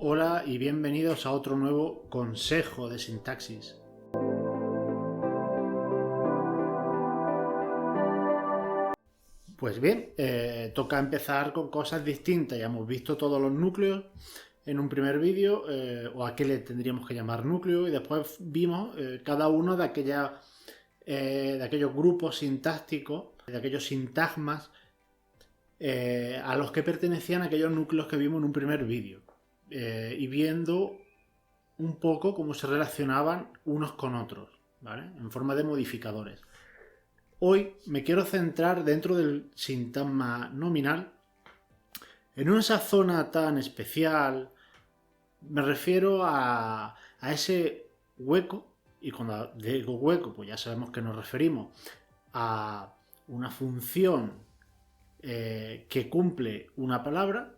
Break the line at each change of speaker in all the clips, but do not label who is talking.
Hola y bienvenidos a otro nuevo consejo de sintaxis. Pues bien, toca empezar con cosas distintas. Ya hemos visto todos los núcleos en un primer vídeo, o a qué le tendríamos que llamar núcleo, y después vimos cada uno de aquellos grupos sintácticos, de aquellos sintagmas a los que pertenecían aquellos núcleos que vimos en un primer vídeo. Y viendo un poco cómo se relacionaban unos con otros, ¿vale? En forma de modificadores. Hoy me quiero centrar dentro del sintagma nominal en esa zona tan especial. Me refiero a ese hueco, y cuando digo hueco, pues ya sabemos que nos referimos a una función que cumple una palabra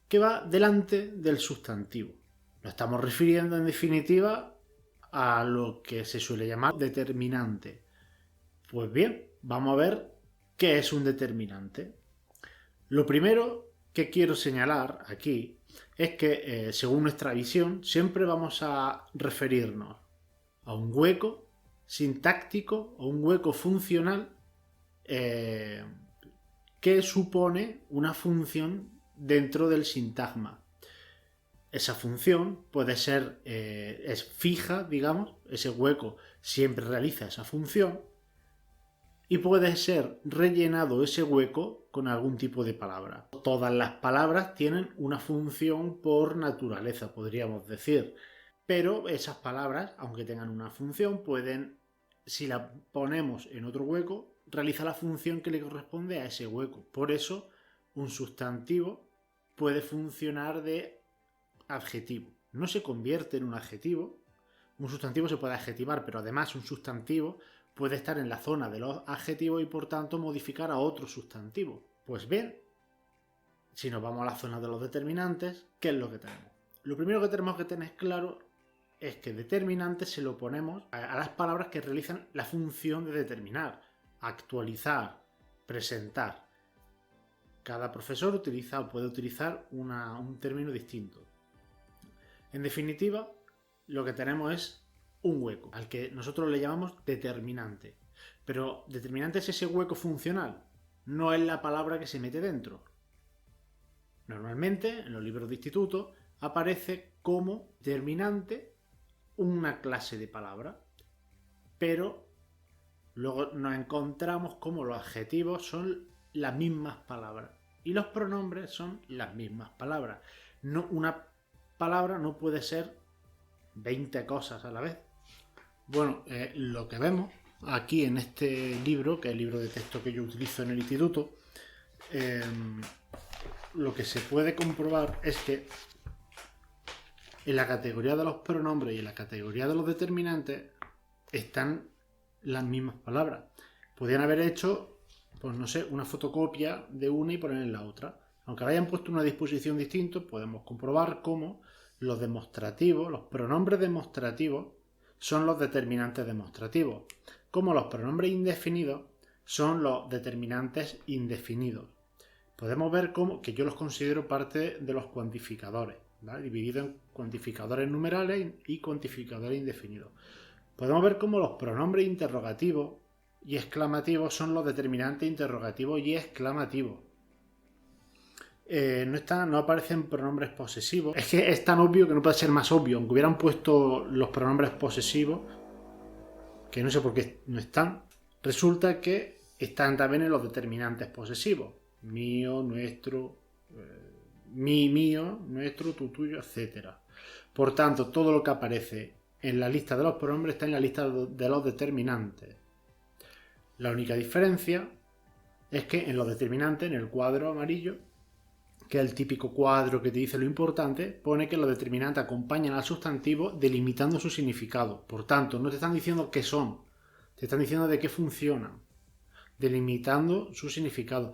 que va delante del sustantivo. Lo estamos refiriendo en definitiva a lo que se suele llamar determinante. Pues bien, vamos a ver qué es un determinante. Lo primero que quiero señalar aquí es que, según nuestra visión, siempre vamos a referirnos a un hueco sintáctico o un hueco funcional que supone una función dentro del sintagma. Esa función puede ser, es fija, digamos, ese hueco siempre realiza esa función, y puede ser rellenado ese hueco con algún tipo de palabra. Todas las palabras tienen una función por naturaleza, podríamos decir, pero esas palabras, aunque tengan una función, pueden, si la ponemos en otro hueco, realiza la función que le corresponde a ese hueco. Por eso, un sustantivo puede funcionar de adjetivo. No se convierte en un adjetivo. Un sustantivo se puede adjetivar, pero además un sustantivo puede estar en la zona de los adjetivos y por tanto modificar a otro sustantivo. Pues bien, si nos vamos a la zona de los determinantes, ¿qué es lo que tenemos? Lo primero que tenemos que tener claro es que determinante se lo ponemos a las palabras que realizan la función de determinar, actualizar, presentar. Cada profesor utiliza o puede utilizar un término distinto. En definitiva, lo que tenemos es un hueco, al que nosotros le llamamos determinante. Pero determinante es ese hueco funcional, no es la palabra que se mete dentro. Normalmente, en los libros de instituto, aparece como determinante una clase de palabra, pero luego nos encontramos como los adjetivos son las mismas palabras y los pronombres son las mismas palabras. No, una palabra no puede ser 20 cosas a la vez. Bueno, lo que vemos aquí en este libro, que es el libro de texto que yo utilizo en el instituto, lo que se puede comprobar es que en la categoría de los pronombres y en la categoría de los determinantes están las mismas palabras. Podrían haber hecho, pues no sé, una fotocopia de una y poner en la otra. Aunque hayan puesto una disposición distinta, podemos comprobar cómo los demostrativos, los pronombres demostrativos, son los determinantes demostrativos, como los pronombres indefinidos son los determinantes indefinidos. Podemos ver cómo, que yo los considero parte de los cuantificadores, ¿vale? Dividido en cuantificadores numerales y cuantificadores indefinidos. Podemos ver cómo los pronombres interrogativos y exclamativos son los determinantes interrogativos y exclamativos. No aparecen pronombres posesivos. Es que es tan obvio que no puede ser más obvio. Aunque hubieran puesto los pronombres posesivos, que no sé por qué no están, resulta que están también en los determinantes posesivos. Mío, nuestro, mi, mío, nuestro, tu, tuyo, etc. Por tanto, todo lo que aparece en la lista de los pronombres está en la lista de los determinantes. La única diferencia es que en los determinantes, en el cuadro amarillo, que es el típico cuadro que te dice lo importante, pone que los determinantes acompañan al sustantivo delimitando su significado. Por tanto, no te están diciendo qué son, te están diciendo de qué funcionan, delimitando su significado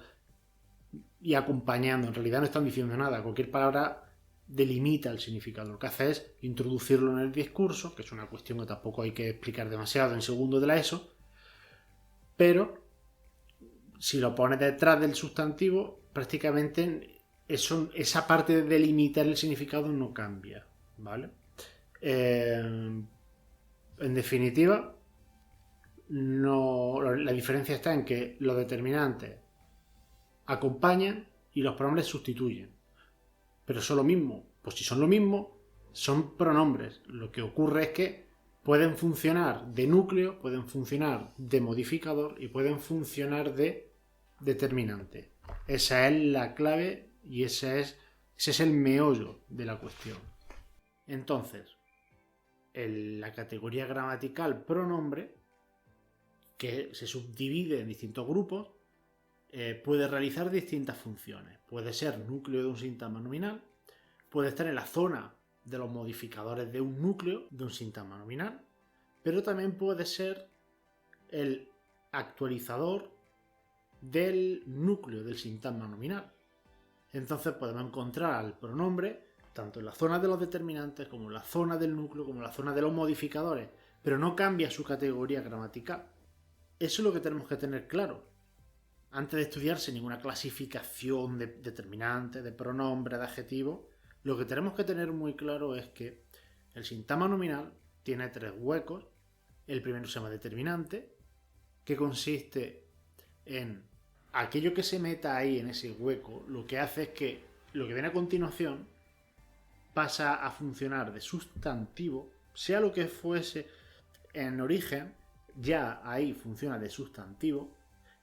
y acompañando. En realidad no están diciendo nada. Cualquier palabra delimita el significado. Lo que hace es introducirlo en el discurso, que es una cuestión que tampoco hay que explicar demasiado en segundo de la ESO, pero si lo pones detrás del sustantivo, prácticamente esa parte de delimitar el significado no cambia, ¿vale? En definitiva, la diferencia está en que los determinantes acompañan y los pronombres sustituyen. Pero son lo mismo. Pues si son lo mismo, son pronombres. Lo que ocurre es que pueden funcionar de núcleo, pueden funcionar de modificador y pueden funcionar de determinante. Esa es la clave y ese es el meollo de la cuestión. Entonces, la categoría gramatical pronombre, que se subdivide en distintos grupos, puede realizar distintas funciones. Puede ser núcleo de un sintagma nominal, puede estar en la zona de los modificadores de un núcleo de un sintagma nominal, pero también puede ser el actualizador del núcleo del sintagma nominal. Entonces podemos encontrar al pronombre tanto en la zona de los determinantes como en la zona del núcleo como en la zona de los modificadores, pero no cambia su categoría gramatical. Eso es lo que tenemos que tener claro antes de estudiarse ninguna clasificación de determinantes, de pronombres, de adjetivos. Lo que tenemos que tener muy claro es que el sintagma nominal tiene 3 huecos. El primero se llama determinante, que consiste en aquello que se meta ahí en ese hueco. Lo que hace es que lo que viene a continuación pasa a funcionar de sustantivo, sea lo que fuese en origen, ya ahí funciona de sustantivo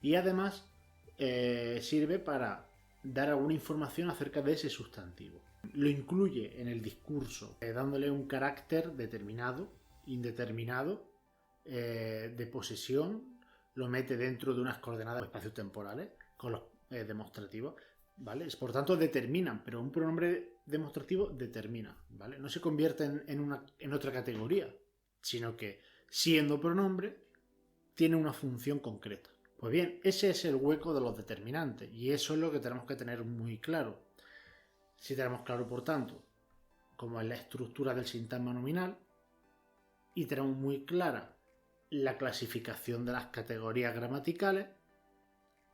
y además sirve para dar alguna información acerca de ese sustantivo. Lo incluye en el discurso, dándole un carácter determinado, indeterminado, de posesión, lo mete dentro de unas coordenadas espaciotemporales con los demostrativos, ¿vale? Por tanto, determinan, pero un pronombre demostrativo determina, ¿vale? No se convierte en otra categoría, sino que, siendo pronombre, tiene una función concreta. Pues bien, ese es el hueco de los determinantes y eso es lo que tenemos que tener muy claro. Si tenemos claro, por tanto, cómo es la estructura del sintagma nominal y tenemos muy clara la clasificación de las categorías gramaticales,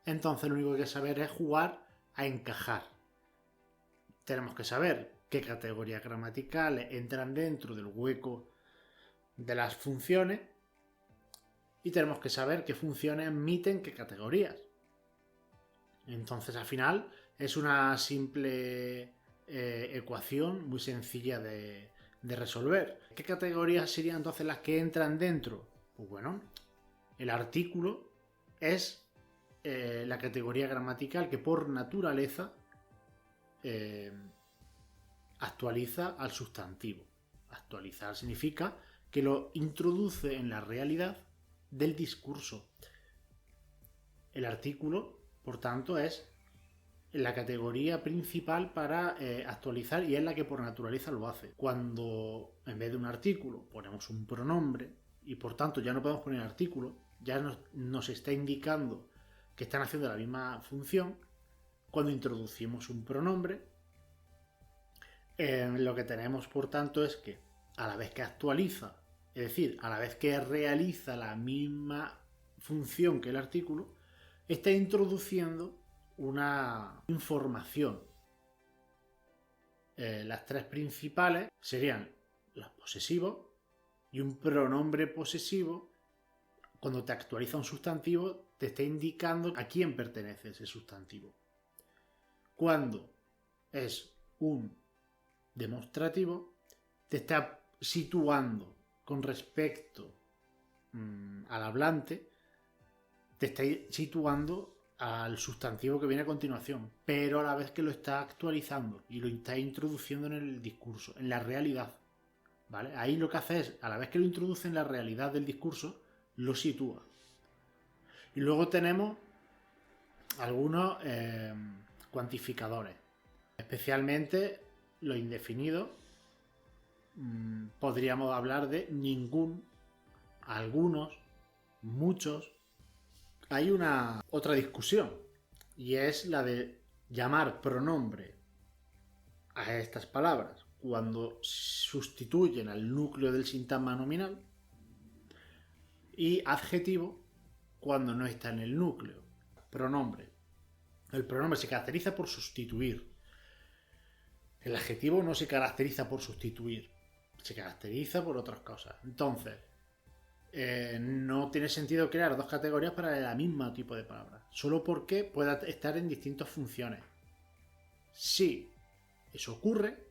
entonces lo único que hay que saber es jugar a encajar. Tenemos que saber qué categorías gramaticales entran dentro del hueco de las funciones y tenemos que saber qué funciones admiten qué categorías. Entonces, al final, es una simple ecuación muy sencilla de resolver. ¿Qué categorías serían entonces las que entran dentro? Pues bueno, el artículo es la categoría gramatical que por naturaleza actualiza al sustantivo. Actualizar significa que lo introduce en la realidad del discurso. El artículo, por tanto, es la categoría principal para actualizar y es la que por naturaleza lo hace. Cuando en vez de un artículo ponemos un pronombre y por tanto ya no podemos poner artículo, ya nos está indicando que están haciendo la misma función. Cuando introducimos un pronombre, lo que tenemos por tanto es que a la vez que actualiza, es decir, a la vez que realiza la misma función que el artículo, está introduciendo una información. Las 3 principales serían los posesivos y un pronombre posesivo. Cuando te actualiza un sustantivo, te está indicando a quién pertenece ese sustantivo. Cuando es un demostrativo, te está situando con respecto al hablante, te está situando al sustantivo que viene a continuación, pero a la vez que lo está actualizando y lo está introduciendo en el discurso, en la realidad, ¿vale? Ahí lo que hace es, a la vez que lo introduce en la realidad del discurso, lo sitúa. Y luego tenemos algunos cuantificadores, especialmente los indefinidos. Podríamos hablar de ningún, algunos, muchos. Hay una otra discusión y es la de llamar pronombre a estas palabras cuando sustituyen al núcleo del sintagma nominal y adjetivo cuando no está en el núcleo. Pronombre. El pronombre se caracteriza por sustituir. El adjetivo no se caracteriza por sustituir, se caracteriza por otras cosas. Entonces, no tiene sentido crear dos categorías para el mismo tipo de palabra, solo porque pueda estar en distintas funciones. Si eso ocurre,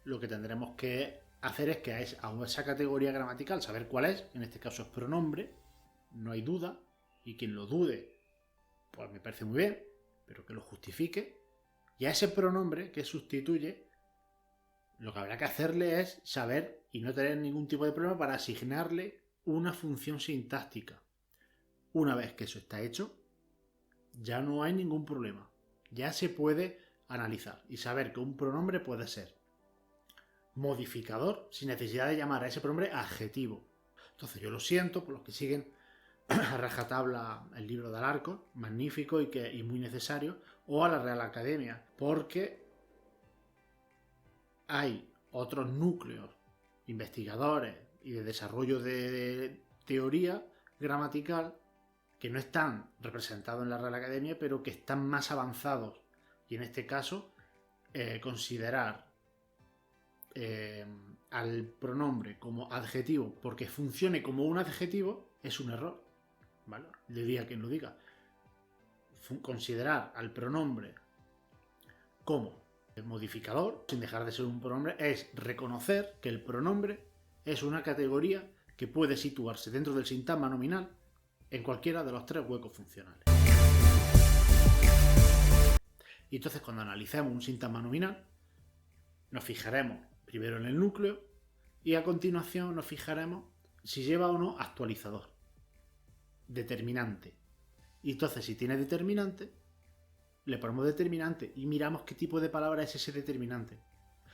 lo que tendremos que hacer es que a esa categoría gramatical saber cuál es, en este caso es pronombre, no hay duda, y quien lo dude, pues me parece muy bien, pero que lo justifique, y a ese pronombre que sustituye, lo que habrá que hacerle es saber y no tener ningún tipo de problema para asignarle una función sintáctica. Una vez que eso está hecho, ya no hay ningún problema. Ya se puede analizar y saber que un pronombre puede ser modificador sin necesidad de llamar a ese pronombre adjetivo. Entonces yo lo siento por los que siguen a rajatabla el libro de Alarcón, magnífico y muy necesario, o a la Real Academia, porque hay otros núcleos investigadores y de desarrollo de teoría gramatical que no están representados en la Real Academia, pero que están más avanzados. Y en este caso, considerar al pronombre como adjetivo porque funcione como un adjetivo es un error, ¿vale? Le diga a quien lo diga. Considerar al pronombre como modificador, sin dejar de ser un pronombre, es reconocer que el pronombre es una categoría que puede situarse dentro del sintagma nominal en cualquiera de los tres huecos funcionales. Y entonces, cuando analicemos un sintagma nominal, nos fijaremos primero en el núcleo y a continuación nos fijaremos si lleva o no actualizador, determinante. Y entonces, si tiene determinante, le ponemos determinante y miramos qué tipo de palabra es ese determinante.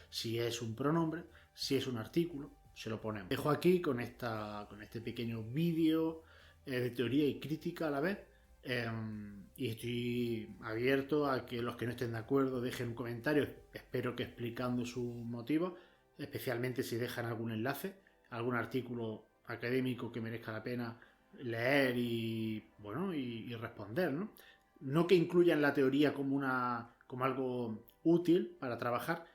Si es un pronombre, si es un artículo, se lo ponemos. Dejo aquí con este pequeño vídeo de teoría y crítica a la vez. Y estoy abierto a que los que no estén de acuerdo dejen un comentario, espero que explicando sus motivos, especialmente si dejan algún enlace, algún artículo académico que merezca la pena leer y responder, ¿no? No que incluyan la teoría como algo útil para trabajar,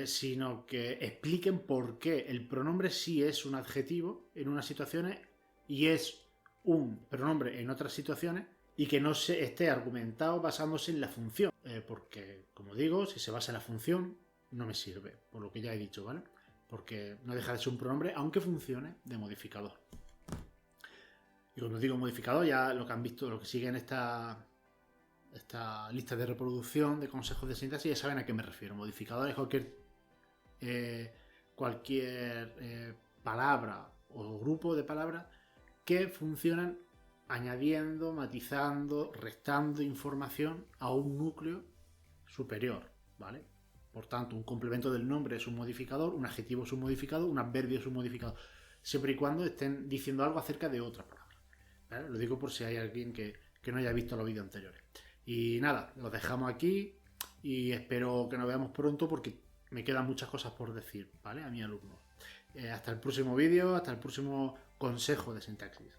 sino que expliquen por qué el pronombre sí es un adjetivo en unas situaciones y es un pronombre en otras situaciones, y que no se esté argumentado basándose en la función, porque, como digo, si se basa en la función no me sirve, por lo que ya he dicho, ¿vale? Porque no deja de ser un pronombre aunque funcione de modificador. Y cuando digo modificador, ya lo que han visto, lo que siguen esta lista de reproducción de consejos de sintaxis, ya saben a qué me refiero. Modificador es cualquier palabra o grupo de palabras que funcionan añadiendo, matizando, restando información a un núcleo superior, ¿vale? Por tanto, un complemento del nombre es un modificador, un adjetivo es un modificador, un adverbio es un modificador, siempre y cuando estén diciendo algo acerca de otra palabra, ¿vale? Lo digo por si hay alguien que no haya visto los vídeos anteriores. Y nada, lo dejamos aquí y espero que nos veamos pronto porque me quedan muchas cosas por decir, ¿vale? A mi alumno. Hasta el próximo vídeo, hasta el próximo consejo de sintaxis.